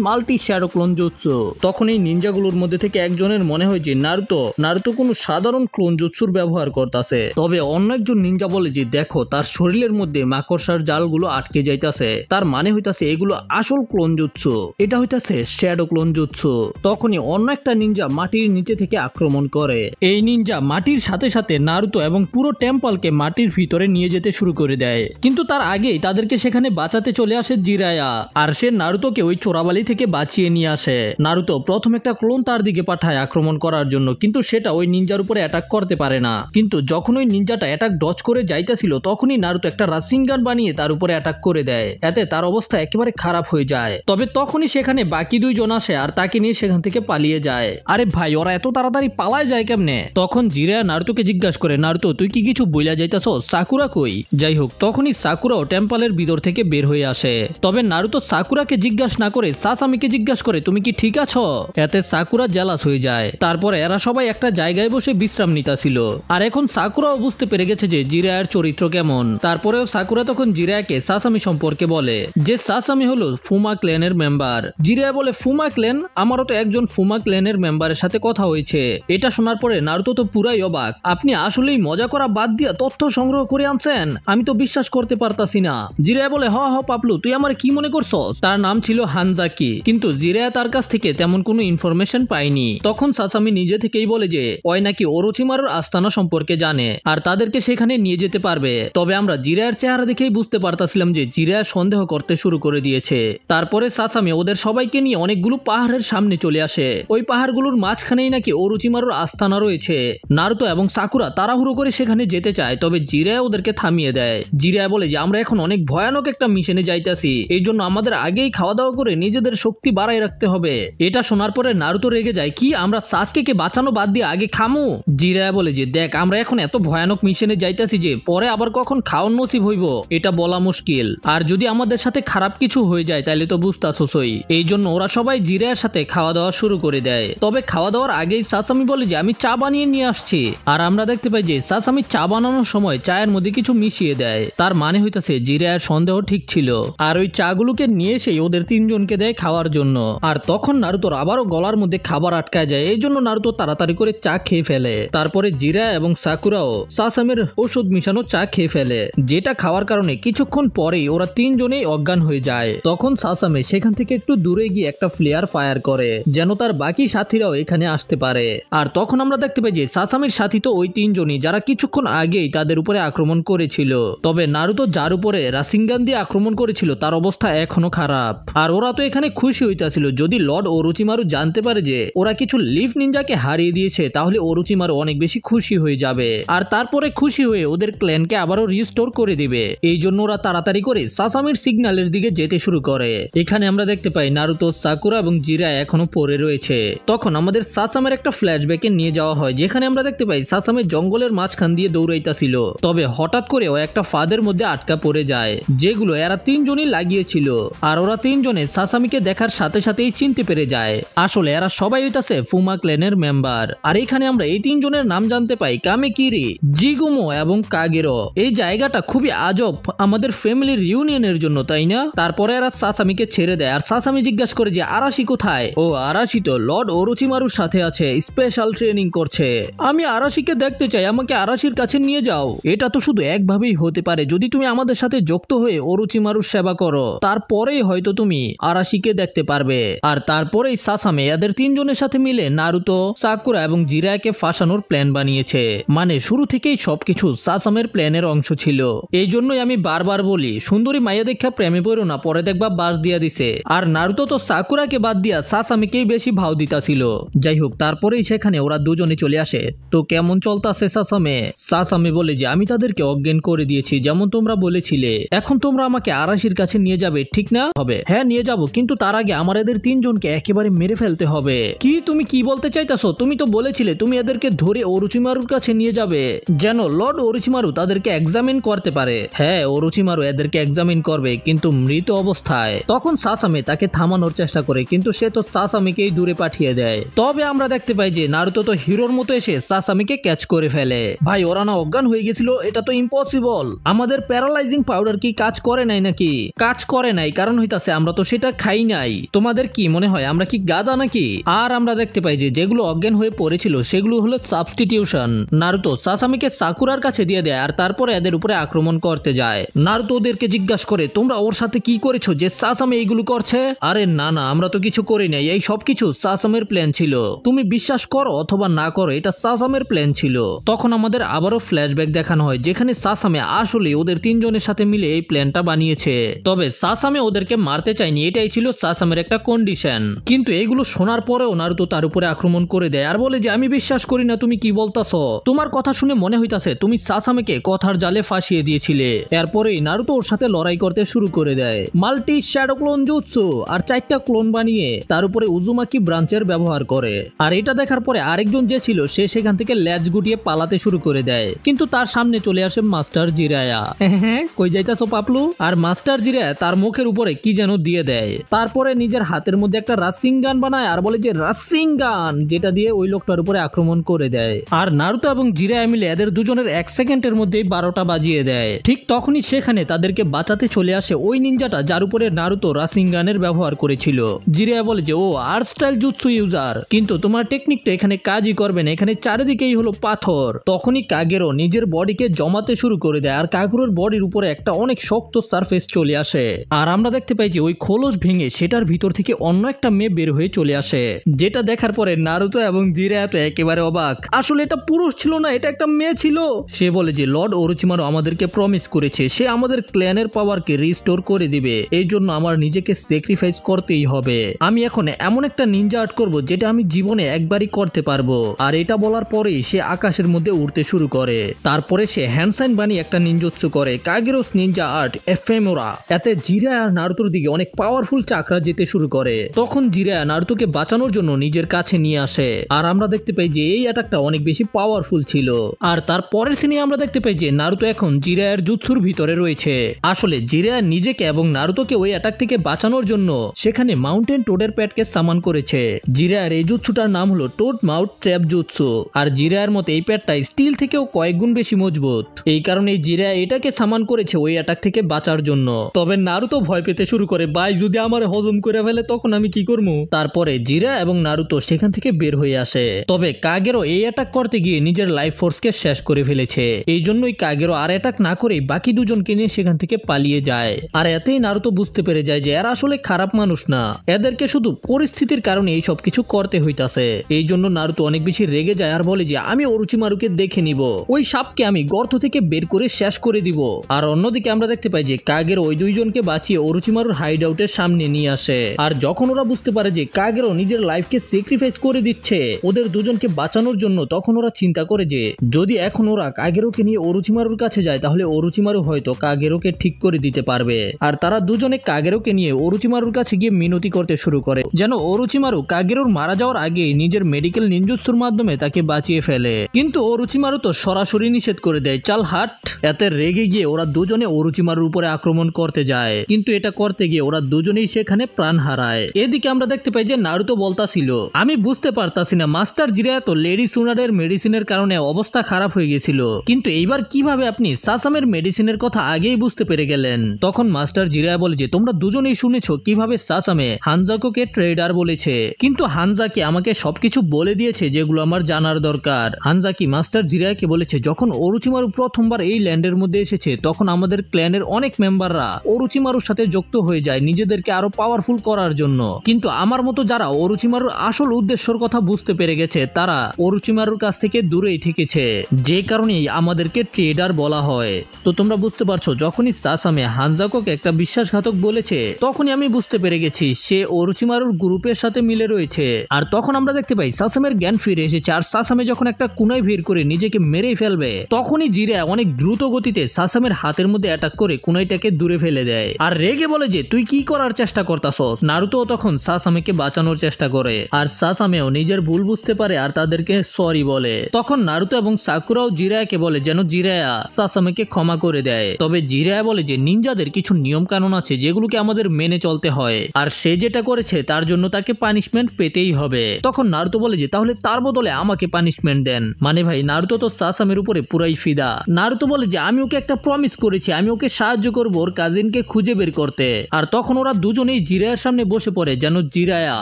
multi shadow clone jutsu. তখন এই নিনজাগুলোর মধ্যে থেকে একজনের মনে হয় যে নারুতো কোনো সাধারণ ক্লোন জুৎসুর ব্যবহার করতেছে। তবে অন্য একজন নিনজা বলে যে দেখো তার শরীরের মধ্যে মধ্যে মাকড়সার জালগুলো আটকে যাইতাছে, তার মানে হইতাছে এগুলো আসল ক্লোন জুৎসু, এটা হইতাছে শ্যাডো ক্লোন জুৎসু। তখনই অন্য একটা নিনজা মাটির নিচে থেকে আক্রমণ করে। এই নিনজা মাটির সাথে সাথে নারুতো এবং পুরো টেম্পলকে মাটির ভিতরে নিয়ে যেতে শুরু করে দেয়, কিন্তু তার আগেই তাদেরকে সেখানে বাঁচাতে চলে আসে জিরায়া, আর সে নারুতোকে ওই চোরাবালি থেকে বাঁচিয়ে নিয়ে আসে। নারুতো প্রথম একটা ক্লোন তার দিকে পাঠায় আক্রমণ করার জন্য, কিন্তু সেটা ওই নিনজার উপরে অ্যাটাক করতে পারে না। কিন্তু যখন ওই নিনজাটা অ্যাটাক ডজ করে যাইতেছিল তখনই নারুতো একটা রাসিঙ্গান বানিয়ে তার উপরে অ্যাটাক করে দেয়, এতে তার অবস্থা একেবারে খারাপ হয়ে যায়। তবে তখনই সেখানে বাকি দুইজন আসে আর তাকে নিয়ে সেখান থেকে পালিয়ে যায়। আরে ভাই, ওরা এত তাড়াতাড়ি পালায় যায় কেমনে? তখন জিরায়া নারুতোকে জিজ্ঞাসা করে, নারুতো তুই কি কিছু বইলা যাইতাছ, সাকুরা কই? যাই হোক, তখনই সাকুরাও টেম্পলের ভিতর থেকে বের হয়ে আসে। তবে নারুতো সাকুরাকে জিজ্ঞাসা না করে সাসামিকে জিজ্ঞাসা করে, তুমি কি ঠিক আছো? এতে সাকুরা জেলাস হয়ে যায়। তারপরে এরা সবাই একটা জায়গায় বসে বিশ্রাম নিতাছিল, আর এখন সাকুরাও বুঝতে পেরে গেছে যে জিরায়ার চরিত্র কেমন। তারপরেও সাকুরা তখন জিরায়াকে সাসামি সম্পর্কে বলে যে সাসামি হলো ফুমা ক্ল্যানের মেম্বার। জিরায়া বলে, ফুমা ক্ল্যান? আমারও তো একজন ফুমা ক্ল্যানের মেম্বারের সাথে কথা হয়েছে। এটা শোনার পরে নারুতো তো পুরাই অবাক। আপনি আসলেই মজা করা বাদ দিয়া তথ্য সংগ্রহ করে আনছেন? আমি তো বিশ্বাস করতে পারতাছি না। জিরায়া বলে, হ পাপলু, তুই আমার কি মনে করছস? তার নাম ছিল হানজাকি, কিন্তু জিরায়া তার কাছ থেকে তেমন কোনো ইনফরমেশন পায়নি। তখন সাসামি নিজে থেকেই বলে যে ওই নাকি ওরোচিমারুর আস্তানা সম্পর্কে জানে আর তাদেরকে সেখানে নিয়ে যেতে পারবে। তবে আমরা জিরায়ার চেহারা দেখেই বুঝতে পারতাছিলাম যে জিরায়া সন্দেহ করতে শুরু করে দিয়েছে। তারপরে সাসামি ওদের সবাইকে নিয়ে অনেকগুলো পাহাড়ের সামনে চলে আসে। ওই পাহাড়গুলোর মাঝখানেই নাকি ওরোচিমারুর আস্তানা রয়েছে। নারুতো এবং সাকুরা তাড়াহুড়ো করে সেখানে যেতে চায়, তবে জিরায়া ওদেরকে থামিয়ে দেয়। জিরায়া বলে যে আমরা এখন অনেক ভয়ানক একটা মিশনে যাইতাছি, এই জন্য আমাদের আগেই খাওয়া দাওয়া করে নিজেদের শক্তি বাড়াই রাখতে হবে। এটা শোনার পরে নারুতো রেগে যায়, কি আমরা সাসকেকে বাঁচানো বাদ দিয়ে আগে খামু? জিরায়া বলে যে দেখ, আমরা এখন এত ভয়ানক মিশনে যাইতাছি যে পরে আবার কখন খাওয়ার নসিব হইব এটা বলা মুশকিল, আর যদি আমাদের সাথে খারাপ কিছু হয়ে যায় তাহলে তো বুঝতাছই। এই জন্য ওরা সবাই জিরায়ার সাথে খাওয়া দাওয়া শুরু করে দেয়। তবে খাওয়া দাওয়ার আগেই সাসামি বলে যে আমি চা বানিয়ে নিয়ে আসছি, আর আমরা দেখতে পাই যে সাসামি চা বানানোর সময় চায়ের মধ্যে কিছু মিশিয়ে দেয়। তার মানে হইতাছে জিরায়ার সন্দেহ ঠিক ছিল, আর ওই চাগুলোকে নিয়ে এসে ওদের তিনজনকে দেয় খাওয়ার জন্য। আর তখন নারুতোর আবারও গলার মধ্যে খাবার আটকায় যায়, এই জন্য নারুতো তাড়াতাড়ি করে চা খেয়ে ফেলে। তারপরে জিরায়া এবং সাকুরাও সাসামের ওষুধ মিশানো চা খেয়ে ফেলে, যেটা খাওয়ার কারণে কিছুক্ষণ পরেই ওরা তিনজনেই অজ্ঞান হয়ে যায়। তখন সাসামে সেখান থেকে একটু দূরে গিয়ে একটা ফ্লেয়ার ফায়ার করে যেন তার বাকি সাথীরাও এখানে আসতে পারে। আর তখন আমরা দেখতে পাই যে সাসামের সাথী তো ওই তিনজনই যারা কিছুক্ষণ আগেই তাদের উপরে আক্রমণ করেছিল। তবে নারুতো যার উপরে রাসিঙ্গান দিয়ে আক্রমণ করেছিল তার অবস্থা এখনো খারাপ, আর ওরা তো এখানে খুশি হইতাছিল যদি লর্ড ওরোচিমারু জানতে পারে যে ওরা কিছু লিফ নিনজাকে হারিয়ে দিয়েছে তাহলে ওরোচিমারু অনেক বেশি খুশি হয়ে যাবে, আর তারপরে খুশি হয়ে ওদের ক্ল্যানকে আবারও রিস্টোর করে দিবে। এই জন্য ওরা তাড়াতাড়ি করে সাসামির সিগন্যালের দিকে যেতে শুরু করে। এখানে আমরা দেখতে পাই নারুতো, সাকুরা এবং জিরায়া এখনো পড়ে রয়েছে। তখন আমাদের সাসামের একটা ফ্ল্যাশব্যাকে নিয়ে যাওয়া হয়, যেখানে আমরা দেখতে পাই সাসামে জঙ্গলের মাঝখান দিয়ে দৌড়াইতাছিল। তবে হঠাৎ করে ও একটা ফাঁদের মধ্যে আটকা পড়ে যায়, যেগুলো এরা তিনজনই লাগিয়েছিল। আর ওরা তিনজনে সাসামিকে দেখার সাথে সাথেই চিনতে পেরে যায় আসলে এরা সবাই হইতাছে ফুমা ক্ল্যানের মেম্বার। আর এখানে আমরা এই তিনজনের নাম জানতে পাই, কামেকিরি, জিগুমো এবং কাগেরো। এই জায়গাটা খুবই আজব আমাদের ফ্যামিলির ইউনিয়নের জন্য, তাই না? তারপরে এরা সাসামিকে ছেড়ে দেয়, আর সাসামি জিজ্ঞাসা করে যে আরাশি কোথায়? ও আরাশি তো লর্ড ওরোচিমারুর সাথে আছে, স্পেশাল ট্রেনিং করছে। আমি আরাশিকে দেখতে চাই, আমাকে আরাশির কাছে নিয়ে যাও। এটা তো শুধু একভাবেই হতে পারে, যদি তুমি আমাদের সাথে যুক্ত হয়ে ওরোচিমারুর সেবা করো, তারপরেই হয়তো তুমি আরাশিকে দেখতে পারবে। আর তারপরেই সাসামে এদের তিনজনের সাথে মিলে নারুতো, সাকুরা এবং জিরায়াকে ফাঁসানোর প্ল্যান বানিয়েছে। মানে শুরু থেকেই সবকিছু সাসামের প্ল্যানের অংশ ছিল। এই জন্যই আমি বারবার বলি, সুন্দরী মাইয়া দেখা প্রেমে পড়ো না, পরে দেখবা বাস দিয়া দিছে। আর নারুতো তো সাকুরাকে বাদ দিয়া সাসামিকেই বেশি ভাও দিতাছিল। যাই হোক, তারপরেই সেখানে ওরা দুজনে চলে আসে। তো কেমন চলতাছে সাসামে? সাসামে বলে যে আমি তাদেরকে অজ্ঞান করে দিয়েছি যেমন তোমরা বলেছিলে। এখন তোমরা আমাকে আরাশির কাছে নিয়ে যাবে, ঠিক না? হবে, হ্যাঁ নিয়ে যাব, কিন্তু তার আগে আমার এদের তিনজনকে একেবারে মেরে ফেলতে হবে। কি তুমি কি বলতে চাইতাছো? তুমি তো বলেছিলে তুমি এদেরকে ধরে ওরোচিমারুর কাছে নিয়ে যাবে যেন লর্ড ওরোচিমারু তাদেরকে এক্সামিন করতে পারে। হ্যাঁ, ওরোচিমারু এদেরকে এক্সামিন করবে, কিন্তু মৃত অবস্থায়। তখন সাসামে তাকে থামানোর চেষ্টা করে, কিন্তু সে তো সাসামিকেই দূরে পাঠিয়ে দেয়। তবে আমরা দেখতে পাই যে নারুতো তো হিরোর মতো এসে সাসামিকে ক্যাচ করে ফেলে। ভাই, ওরা না অজ্ঞান হয়ে গেছিল? এটা তো ইম্পসিবল। আমাদের প্যারালাইজিং পাউডার কি কাজ করে নাই নাকি? কাজ করে নাই, কারণ হইতাছে আমরা তো সেটা খাই নাই। তোমাদের কি মনে হয় আমরা কি গাদা নাকি? আর আমরা দেখতে পাই যে যেগুলো অজ্ঞান হয়ে পড়েছিল সেগুলো হলো সাবস্টিটিউশন। নারুতো সাসামিকে সাকুরার কাছে দিয়ে দেয়, আর তারপরে এদের উপরে আক্রমণ করতে যায়। নারুতো ওদেরকে জিজ্ঞাসা করে তোমরা ওর সাথে কি করেছো যে সাসামে এইগুলো করছে? আরে না না, আমরা তো কিছু করি নাই, এই সব কিছু সাসামের প্ল্যান ছিল। তুমি বিশ্বাস করো অথবা না করো, এটা সাসামের প্ল্যান ছিল। তখন আমাদের আবারও ফ্ল্যাশব্যাক দেখানো হয় যেখানে সাসামে আসলে ওদের তিনজনের সাথে মিলে এই প্ল্যানটা বানিয়েছে। তবে সাসামে ওদেরকে মারতে চায়নি, এটাই ছিল সাসামের একটা কন্ডিশন। কিন্তু এইগুলো শোনার পরেও নারুতো তার উপরে আক্রমণ করে দেয় আর বলে যে আমি বিশ্বাস করি না, তুমি কি বলতাছো? তোমার কথা শুনে মনে হইতাছে তুমি সাসামেকে কথার জালে ফাঁসিয়ে দিয়েছিলে। এরপরেই নারুতো ওর সাথে লড়াই করতে শুরু করে দেয়। মাল্টি শ্যাডো ক্লোন জুৎসু আর 4টা ক্লোন বানিয়ে তার উপরে উজুমাকি ব্রাঞ্চের ব্যবহার করে। আর এটা দেখার পরে আরেকজন যে ছিল সে সেখান থেকে ল্যাজ গুটিয়ে পালাতে শুরু করে দেয়, কিন্তু তার সামনে চলে আসে মাস্টার জিরায়া। হ্যাঁ, কই যাইতাছো পাপলু? আর মাস্টার জিরায়া তার মুখের উপরে কি যেন দিয়ে দেয়। তারপরে নিজের হাতের মধ্যে একটা রাসিং গান বানায় আর বলে যে রাসিং গান, যেটা দিয়ে ওই লোকটার উপরে আক্রমণ করে দেয়। আর নারুতো এবং জিরায়া মিলে এদের দুজনের 1 সেকেন্ডের মধ্যেই 12টা বাজিয়ে দেয়। ঠিক তখনই সেখানে তাদেরকে বাঁচাতে চলে আসে ওই নিনজাটা যার উপরে নারুতো রাসিং গানের ব্যবহার করেছিল। জিরায়া বলে যে ও আর্ট স্টাইল জুৎসু ইউজার, কিন্তু তোমার টেকনিকটা এখানে কাজই করবে না, এখানে চারিদিকেই হলো পাথর। তখনই কাগেরো নিজের বডিকে জমাতে শুরু করে দেয় আর কাগেরোর বডির উপরে একটা অনেক শক্ত সারফেস চলে আসে। আর আমরা দেখতে পাই যে ওই খোলস ভেঙে সেটার ভিতর থেকে অন্য একটা মেয়ে বের হয়ে চলে আসে, যেটা দেখার পরে নারুতো এবং জিরায়া তো একেবারে অবাক। আসলে এটা পুরুষ ছিল না, এটা একটা মেয়ে ছিল। সে বলে যে লর্ড ওরোচিমারু আমাদেরকে প্রমিস করেছে সে আমাদের ক্ল্যানের পাওয়ারকে রিস্টোর করে দিবে, এই জন্য আমার নিজেকে স্যাক্রিফাইস করতেই হবে। আমি এখন এমন একটা নিনজা আর্ট করব যেটা আমি জীবনে একবারই করতে পারবো। আর এটা বলার পরেই সে আকাশের মধ্যে উড়তে শুরু করে। তারপরে সে হ্যান্ড সাইন বানিয়ে একটা নিনজুৎসু করে, কাগেরোস নিনজা আর্ট এফেমোরা। এতে জিরায়া আর নারুতোর দিকে অনেক পাওয়ারফুল চাকরা যেতে শুরু করে। তখন জিরায়া নারুতোকে বাঁচানোর জন্য নিজের কাছে নিয়ে আসে আর আমরা দেখতে পাই যে এই অ্যাটাকটা অনেক বেশি পাওয়ারফুল ছিল। আর তার পরের সিনে আমরা দেখতে পাই যে নারুতো এখন জিরায়ার জুৎসুর ভিতরে রয়েছে। আসলে জিরায়া নিজেকে এবং নারুতোকে ওই অ্যাটাক থেকে বাঁচানোর জন্য সেখানে মাউন্টেন টোডের প্যাটকে সামান করেছে। জিরায়ার এই জুৎসুটার নাম হলো টোড মাউথ ট্র্যাপ জুৎসু। আর জিরায়ার মতে এই প্যাটটা স্টিল থেকেও কয়েক গুণ বেশি মজবুত, এই কারণে জিরায়া এটাকে সামান করেছে ওই অ্যাটাক থেকে বাঁচার জন্য। তবে নারুতো ভয় পেতে শুরু করে, ভাই যদি আমার হজম করে ফেলে তখন আমি কি করবো? তারপরে জিরায়া এবং নারুতো সেখান থেকে বের হয়ে আসে। তবে কাগেরো এই অ্যাটাক করতে গিয়ে নিজের লাইফ ফোর্সকে শেষ করে ফেলেছে, এই জন্যই কাগেরো আর অ্যাটাক না করে বাকি দুজনকে নিয়ে সেখান থেকে পালিয়ে যায়। আর এতেই নারুতো বুঝতে পেরে যায় যে এরা আসলে খারাপ মানুষ না, এদেরকে শুধু পরিস্থিতির কারণে এই সব কিছু করতে হইতাছে। এই জন্য নারুতো অনেক বেশি রেগে যায় আর বলে যে আমি ওরোচিমারুকে দেখে নিব, ওই সাপকে আমি গর্ত থেকে বের করে শেষ করে দিব। আর অন্যদিকে আমরা দেখতে পাই যে কাগেরো ওই দুইজনকে বাঁচিয়ে ওরোচিমারুর হাইড আউটের সামনে নিয়ে আসে। আর যখন ওরা বুঝতে পারে যে কাগেরো নিজের লাইফকে স্যাক্রিফাইস করে দিচ্ছে ওদের দুজনকে বাঁচানোর জন্য, তখন ওরা চিন্তা করে যে যদি এখন ওরা কাগেরোকে নিয়ে ওরোচিমারুর কাছে যায় তাহলে ওরোচিমারু হয়তো কাগেরোকে ঠিক করে দিতে পারবে। আর তারা দুজনে কাগেরোকে নিয়ে ওরোচিমারুর কাছে গিয়ে মিনতি করতে শুরু করে যেন ওরোচিমারু কাগেরোর মারা যাওয়ার আগে নিজের মেডিকেল নিনজুৎসুর মাধ্যমে তাকে বাঁচিয়ে ফেলে। কিন্তু ওরোচিমারু তো সরাসরি নিষেধ করে দেয়, চাল হাট। এতে রেগে গিয়ে ওরা দুজনে ওরোচিমারুর উপরে আক্রমণ করতে যায়, কিন্তু এটা করতে গিয়ে ওরা দুজনেই সেখানে প্রাণ হারায়। এদিকে আমরা দেখতে পাই যে নারুতো বলতাছিল আমি বুঝতে পারতাছি না মাস্টার জিরায়া তো লেডি সুনারের মেডিসিনের কারণে অবস্থা খারাপ হয়ে গেছিল, কিন্তু এইবার কিভাবে আপনি সাসামের মেডিসিনের কথা আগেই বুঝতে পেরে গেলেন? তখন মাস্টার জিরায়া বলে যে তোমরা দুজনেই শুনেছো কিভাবে সাসামে হানজাকোকে ট্রেডার বলেছে, কিন্তু হানজাকি আমাকে সবকিছু বলে দিয়েছে যেগুলো আমার জানার দরকার। হানজাকি মাস্টার জিরায়াকে বলেছে যখন ওরোচিমারু প্রথমবার এই ল্যান্ডের মধ্যে এসেছে তখন আমাদের ক্ল্যানের অনেক মেম্বাররা ওরোচিমারুর সাথে যুক্ত হয়ে যায় নিজেদেরকে আরো পাওয়ারফুল করার জন্য, কিন্তু আমার মতো যারা ওরোচিমারুর আসল উদ্দেশ্যর কথা বুঝতে পেরে গেছে তারা ওরোচিমারুর কাছ থেকে দূরেই থেকেছে, যে কারণেই আমাদেরকে ট্রেডার বলা হয়। তো তোমরা বুঝতে পারছো যখনই সাসামে হানজাকোকে একটা বিশ্বাসঘাতক বলেছে তখনই আমি বুঝতে পেরে গেছি সে ওরোচিমারুর গ্রুপের সাথে মিলে রয়েছে। আর তখন আমরা দেখতে পাই সাসামের জ্ঞান ফিরে এসেছে আর সাসামে যখন একটা কুনায় ভিড় করে নিজেকে মেরেই ফেলবে তখনই জিরায়া অনেক দ্রুত গতিতে সাসামের হাতের মধ্যে অ্যাটাক করে কুনাইটাকে দূরে ফেলে দেয় আর রেগে বলে যে তুই কি করার চেষ্টা করতাছস। নারুতো তখন সাসামেকে বাঁচানোর চেষ্টা করে আর সাসামেও নিজের ভুল বুঝতে পারে আর তাদেরকে সরি বলে। তখন নারুতো এবং সাকুরাও জিরায়াকে বলে যেন জিরায়া সাসামেকে ক্ষমা করে দেয়। তবে জিরায়া বলে যে নিনজাদের কিছু নিয়ম কানুন আছে যেগুলোকে আমাদের মেনে চলতে হয় আর সে যেটা করেছে তার জন্য তাকে পানিশমেন্ট পেতেই হবে। তখন নারুতো বলে যে তাহলে তার বদলে আমাকে পানিশমেন্ট দেন। মানে ভাই নারুতো তো সাসামের উপরে পুরাই ফিদা। নারুতো বলে যে আমি ওকে একটা প্রমিস করেছি আমি ওকে সাহায্য করবো ওর কাজিনকে খুঁজে বের করতে। আর তখন ওরা দুজনেই জিরায়ার সামনে বসে পড়ে যেন জিরায়া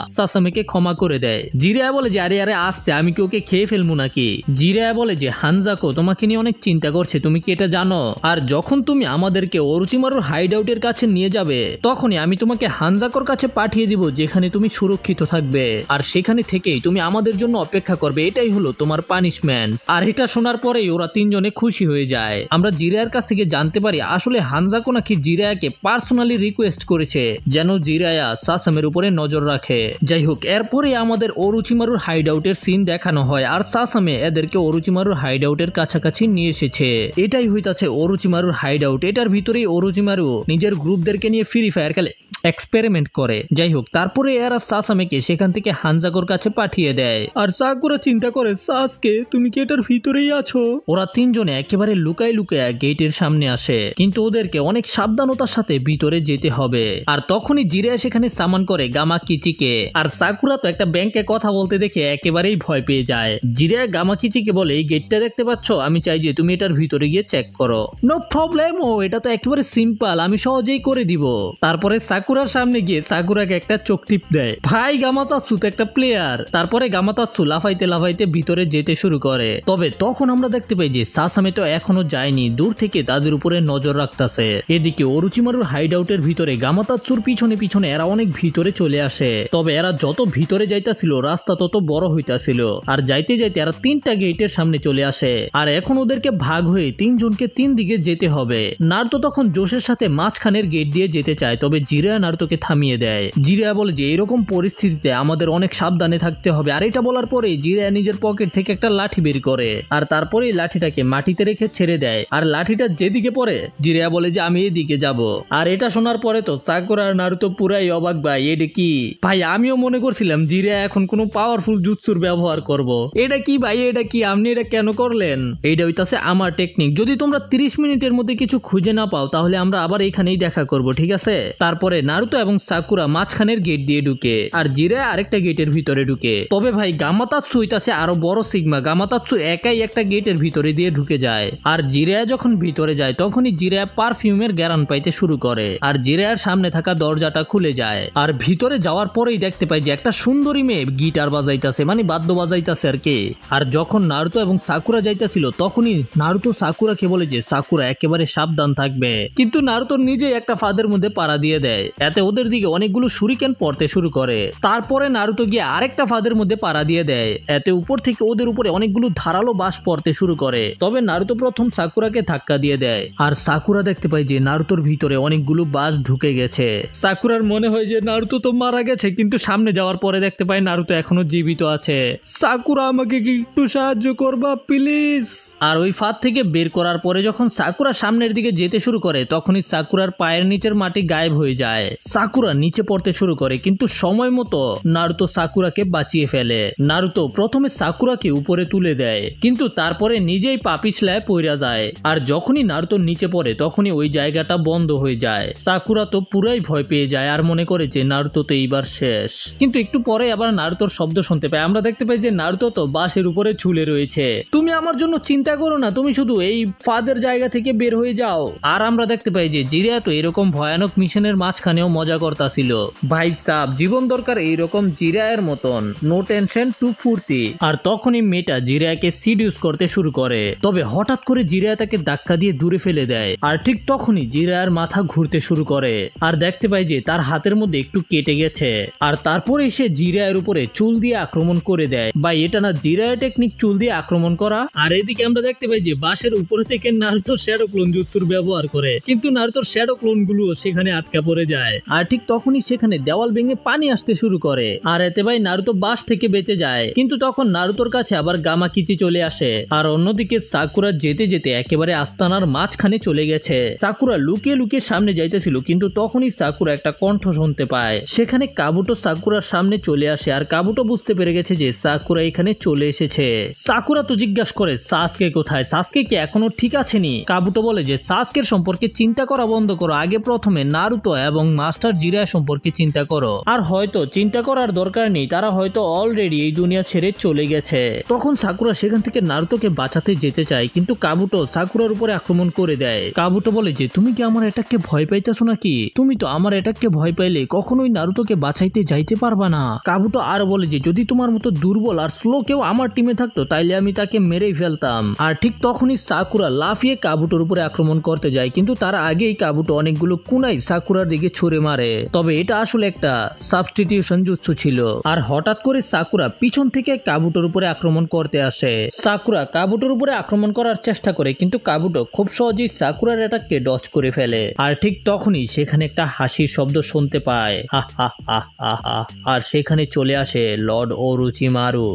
সাসামেকে ক্ষমা করে দেয়। জিরায়া বলে যে আরে আরে আস্তে, আমি কি ওকে খেয়ে ফেলবো নাকি? জিরায়া বলে যে হানজাকো তোমাকে নিয়ে অনেক চিন্তা করছে, তুমি কি এটা জানো? আর যখন তুমি আমাদেরকে অরুচিমারুর হাইড আউটের কাছে নিয়ে যাবে তখনই আমি তোমাকে হানজাকোর কাছে পাঠিয়ে দিব, যেখানে তুমি সুরক্ষিত থাকবে আর সেখানে থেকেই তুমি আমাদের জন্য অপেক্ষা করবে। এটাই হলো তোমার পানিশমেন্ট। আর এটা শোনার পরেই ওরা তিনজনে খুশি হয়ে যায়। আমরা জিরায়ার কাছ থেকে জানতে পারি আসলে হানজাকো নাকি জিরায়াকে পার্সোনালি রিকোয়েস্ট করেছে যেন জিরায়া সাসামের উপরে নজর রাখে। যাই হোক, এরপরে আমাদের অরুচিমারুর হাইড আউটের সিন দেখানো হয় আর সাসামে এদেরকে অরুচিমারুর হাইড আউটের কাছাকাছি নিয়ে এসেছে। এটাই হইতাছে অরুচিমারুর হাইড আউট। এটার ভিতরেই অরুচিমারু নিজের গ্রুপদেরকে নিয়ে ফ্রি ফায়ার খেলে, এক্সপেরিমেন্ট করে। যাই হোক, তারপরে এরা সাসামেকে সেখান থেকে হানজাকোর কাছে পাঠিয়ে দেয়। আর সাকুরা চিন্তা করে, সাসকে তুমি কি এটার ভিতরেই আছো? ওরা তিনজনে একেবারে লুকায় লুকায় গেটের সামনে আসে, কিন্তু ওদেরকে অনেক সাবধানতার সাথে ভিতরে যেতে হবে। আর তখনই জিরায়া সেখানে সামান করে গামাকিচিকে। আর সাকুরা তো একটা ব্যাংকে কথা বলতে দেখে একেবারেই ভয় পেয়ে যায়। জিরায়া গামাকিচিকে বলে, এই গেটটা দেখতে পাচ্ছ, আমি চাই যে তুমি এটার ভিতরে গিয়ে চেক করো। নো প্রবলেম, ও এটা তো একেবারে সিম্পল, আমি সহজেই করে দিব। তারপরে সাকুরার সামনে গিয়ে সাকুরাকে একটা চোখ টিপ দেয়। ভাই গামাতাৎসু তো একটা প্লেয়ার। তারপরে গামাতাৎসু লাফাইতে লাফাইতে ভিতরে যেতে শুরু করে। তবে তখন আমরা দেখতে পাই যে সাসামে তো এখনো যায়নি, দূর থেকে তাদের উপরে নজর রাখতেছে। এদিকে অরুচিমারুর হাইড আউটের ভিতরে গামাতাৎসুর পিছনে পিছনে এরা অনেক ভিতরে চলে আসে। তবে এরা যত ভিতরে যাইতাছিল রাস্তা তত বড় হইতাছিল। আর যাইতে যাইতে এরা 3টা গেটের সামনে চলে আসে। আর এখন ওদেরকে ভাগ হয়ে 3 জনকে 3 দিকে যেতে হবে। নারুতো তখন জোশের সাথে মাঝখানের গেট দিয়ে যেতে চায়, তবে জিরায়া নারুতোকে থামিয়ে দেয়। জিরায়া বলে যে এরকম পরিস্থিতিতে আমাদের অনেক সাবধানে থাকতে হবে। আর এটা বলার পরে জিরায়া নিজের পকেট থেকে একটা লাঠি বের করে আর তারপরে লাঠিটাকে মাটিতে রেখে ছেড়ে দেয়। আর লাঠিটা যেদিকে পড়ে জিরায়া বলে যে আমি এদিকে যাব। আর এটা শোনার পরে তো সাকুরা আর নারুতো পুরাই অবাক। ভাই এটা কি? ভাই আমিও মনে করছিলাম জিরায়া এখন কোনো পাওয়ারফুল জুৎসুর ব্যবহার করব। এটা কি ভাই, এটা কি? আপনি এটা কেন করলেন? এইটা হইতাছে আমার টেকনিক। যদি তোমরা 30 মিনিটের মধ্যে কিছু খুঁজে না পাও তাহলে আমরা আবার এইখানেই দেখা করব, ঠিক আছে? তারপরে নারুতো এবং সাকুরা মাঝখানের গেট দিয়ে ঢুকে আর জিরায়া আরেকটা গেটের ভিতরে ঢুকে। তবে ভাই গামাতাৎসু হইতাছে আরো বড় সিগমা। গামাতাৎসু একাই একটা গেটের ভিতরে দিয়ে ঢুকে যায়। আর জিরায়া যখন ভিতরে যায় তখনই জিরায়া পারফিউমের গ্যারান পাইতে শুরু করে। আর জিরায়ার সামনে থাকা দরজাটা খুলে যায়। আর ভিতরে যাওয়ার পরেই দেখতে পাই যে একটা সুন্দরী মেয়ে গিটার বাজাইতাছে, মানে বাদ্য বাজাইতাছে আর কি। আর যখন নারুতো এবং সাকুরা যাইতাছিল তখনই নারুতো সাকুরাকে বলে যে সাকুরা একেবারে সাবধান থাকবে। কিন্তু নারুতো নিজেই একটা ফাঁদের মধ্যে পাড়া দিয়ে দেয়। এতে ওদের দিকে অনেকগুলো শুরিকেন পড়তে শুরু করে। তারপরে নারুতো গিয়ে আরেকটা ফাঁদের মধ্যে পাড়া দিয়ে দেয়। এতে উপর থেকে ওদের উপরে অনেকগুলো ধারালো বাঁশ পড়তে শুরু করে। তবে নারুতো প্রথম সাকুরাকে ধাক্কা দিয়ে দেয়। আর সাকুরা দেখতে পায় যে নারুতোর ভিতরে অনেকগুলো বাঁশ ঢুকে গেছে। সাকুরার মনে হয় যে নারুতো তো মারা গেছে, কিন্তু সামনে যাওয়ার পরে দেখতে পায় নারুতো এখনো জীবিত আছে। সাকুরা আমাকে কি একটু সাহায্য করবা প্লিজ? আর ওই ফাঁদ থেকে বের করার পরে যখন সাকুরা সামনের দিকে যেতে শুরু করে তখনই সাকুরার পায়ের নিচের মাটি গায়েব হয়ে যায়। সাকুরা নিচে পড়তে শুরু করে, কিন্তু সময় মতো নারুতো সাকুরাকে বাঁচিয়ে ফেলে। নারুতো প্রথমে সাকুরাকে উপরে তুলে দেয়, কিন্তু তারপরে নিজেই পা পিছলায় পড়ে যায়। আর যখনই নারুতো নিচে পড়ে তখনই ওই জায়গাটা বন্ধ হয়ে যায়। সাকুরা তো পুরাই ভয় পেয়ে যায় আর মনে করে যে নারুতো তো এইবার শেষ। কিন্তু একটু পরে আবার নারুতোর শব্দ শুনতে পায়। আমরা দেখতে পাই যে নারুতো তো বাঁশের উপরে ঝুলে রয়েছে। তুমি আমার জন্য চিন্তা করো না, তুমি শুধু এই ফাঁদের জায়গা থেকে বের হয়ে যাও। আর আমরা দেখতে পাই যে জিরায়া তো এরকম ভয়ানক মিশনের মাঝখানেও মজা করতাছিল। ভাই সাব, জীবন দরকার এইরকম জিরায়ের মতন, নো টেনশন টু ফুর্তি। আর তখনই মেয়েটা জিরায়াকে সিডিউস করতে শুরু করে। তবে হঠাৎ করে জিরায়া তাকে ধাক্কা দিয়ে দূরে ফেলে দেয়। আর ঠিক তখনই জিরায়ার মাথা ঘুরতে শুরু করে আর দেখতে পাই যে তার হাতের মধ্যে একটু কেটে গেছে। আর তারপরে সে জিরায়ের উপরে চুল দিয়ে আক্রমণ করে দেয়। ভাই এটা না জিরায়া টেকনিক, চুল দিয়ে আক্রমণ করা? আর এদিকে আমরা দেখতে পাই যে বাঁশের উপরে থেকে নারুতো শ্যাডো ক্লোন জুৎসুর ব্যবহার করে, কিন্তু নারুতোর শ্যাডো ক্লোন গুলো সেখানে আটকা পড়ে যায়। আর ঠিক তখনই সেখানে দেওয়াল ভেঙে পানি আসতে শুরু করে। আর এতে ভাই নারুতো বাঁশ থেকে বেঁচে যায়। কিন্তু তখন নারুতোর কাছে আবার গামাকিচি চলে আসে। আর অন্যদিকে সাকুরা যেতে যেতে একেবারে আস্তানার মাঝখানে চলে গেছে। সাকুরা লুকিয়ে লুকিয়ে সামনে যাইতেছিল, কিন্তু তখনই সাকুরা একটা কণ্ঠ শুনতে পায়। সেখানে কাবুটো সাকুরার সামনে চলে আসে। আর কাবুটো বুঝতে পেরে গেছে যে সাকুরা এখানে চলে এসেছে। সাকুরা তো জিজ্ঞাসা করে সাসকে কোথায়, সাসকে কি এখনো ঠিক আছে নি? কাবুটো বলে যে সাসকের সম্পর্কে চিন্তা করা বন্ধ করো, আগে প্রথমে নারুতো এবং মাস্টার জিরা সম্পর্কে চিন্তা করো। আর হয়তো চিন্তা করার দরকার নেই, তারা হয়তো অলরেডি এই দুনিয়া ছেড়ে চলে গেছে। তখন সাকুরা সেখান থেকে নারুতোকে বাঁচাতে যেতে চায়, কিন্তু কাবুটো সাকুরার উপরে আক্রমণ করে দেয়। কাবুটো বলে যে তুমি কি আমার অ্যাটাককে ভয় পাইতেছো নাকি? তুমি তো আমার অ্যাটাককে ভয় পাইলে কখনোই নারুতোকে বাঁচাইতে যাইতে পারবা না। কাবুটো আর বলে যে যদি তোমার মতো দুর্বল আর স্লো কেউ আমার টিমে থাকতো তাইলে আমি তাকে মেরেই ফেলতাম। আর ঠিক তখনই সাকুরা লাফিয়ে কাবুটোর উপরে আক্রমণ করতে যায়, কিন্তু তার আগেই কাবুটো অনেকগুলো কুনাই সাকুরার দিকে ছুঁড়ে মারে। তবে এটা আসলে একটা সাবস্টিটিউশন জুৎসু ছিল। আর হঠাৎ করে সাকুরা পিছন থেকে কাবুটোর উপরে আক্রমণ করতে আসে। সাকুরা কাবুটোর উপরে আক্রমণ করার চেষ্টা করে, কিন্তু কাবুটো খুব সহজেই সাকুরার অ্যাটাককে ডজ করে ফেলে। আর ঠিক তখনই সেখানে একটা হাসির শব্দ শুনতে পায়, হা হা হা হা হা। আর সেখানে চলে আসে লর্ড ওরোচিমারু।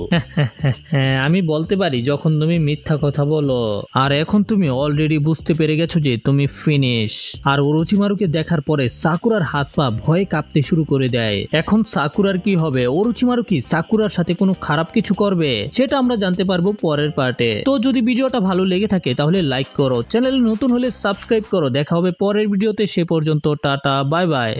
আমি বলতে পারি যখন তুমি মিথ্যা কথা বলো, আর এখন তুমি অলরেডি বুঝতে পেরে গেছো যে তুমি ফিনিশ। আর ওরোচিমারুকে দেখার পরে সাকুরার হাত পা ভয়ে কাঁপতে শুরু করে দেয়। এখন সাকুরার কি হবে? ওরোচিমারু কি সাকুরার সাথে কোনো খারাপ কিছু করবে? সেটা আমরা জানতে পারবো পরের পার্টে। তো যদি ভিডিওটা ভালো লেগে থাকে তাহলে লাইক করো, চ্যানেলে নতুন হলে সাবস্ক্রাইব করো। দেখা হবে পরের ভিডিওতে, সে পর্যন্ত টাটা বাই বাই।